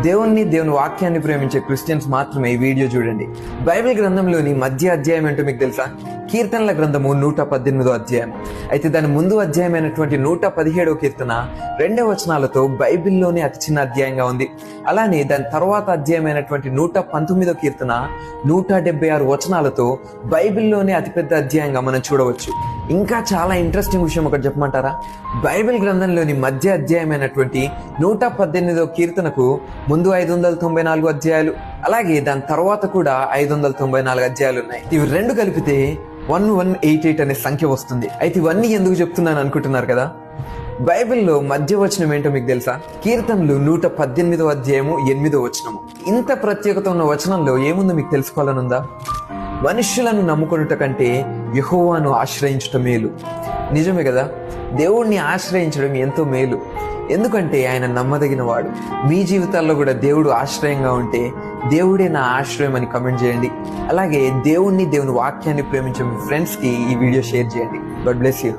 దేవుని వాక్యాన్ని ప్రేమించే క్రిస్టియన్స్ మాత్రమే ఈ వీడియో చూడండి. బైబిల్ గ్రంథంలోని మధ్య అధ్యాయం ఏంటో మీకు తెలుసా? కీర్తనల గ్రంథము 118వ అధ్యాయం. అయితే దాని ముందు అధ్యాయమైనటువంటి 117వ కీర్తన 2 వచనాలతో బైబిల్లోనే అతి చిన్న అధ్యాయంగా ఉంది. అలానే దాని తర్వాత అధ్యాయమైనటువంటి 119వ కీర్తన 176 వచనాలతో బైబిల్లోనే అతిపెద్ద అధ్యాయంగా మనం చూడవచ్చు. ఇంకా చాలా ఇంట్రెస్టింగ్ విషయం ఒకటి చెప్పమంటారా? బైబిల్ గ్రంథంలోని మధ్య అధ్యాయమైనటువంటి 118వ కీర్తనకు ముందు 594 అధ్యాయాలు, అలాగే దాని తర్వాత కూడా 594 అధ్యాయాలు ఉన్నాయి. ఇవి రెండు కలిపితే 1188 అనే సంఖ్య వస్తుంది. అయితే ఇవన్నీ ఎందుకు చెప్తున్నాను అనుకుంటున్నారు కదా? బైబిల్లో మధ్య వచనం ఏంటో మీకు తెలుసా? కీర్తనలు 118వ అధ్యాయము 8వ వచనము. ఇంత ప్రత్యేకత ఉన్న వచనంలో ఏముందో మీకు తెలుసుకోవాలనుందా? మనుష్యులను నమ్ముకొనుట కంటే యెహోవాను ఆశ్రయించుట మేలు. నిజమే కదా, దేవుణ్ణి ఆశ్రయించడం ఎంతో మేలు. ఎందుకంటే ఆయన నమ్మదగిన వాడు. మీ జీవితాల్లో కూడా దేవుడు ఆశ్రయంగా ఉంటే దేవుడే నా ఆశ్రయం అని కమెంట్ చేయండి. అలాగే దేవుని వాక్యాన్ని ప్రేమించే మీ ఫ్రెండ్స్కి ఈ వీడియో షేర్ చేయండి. God bless you.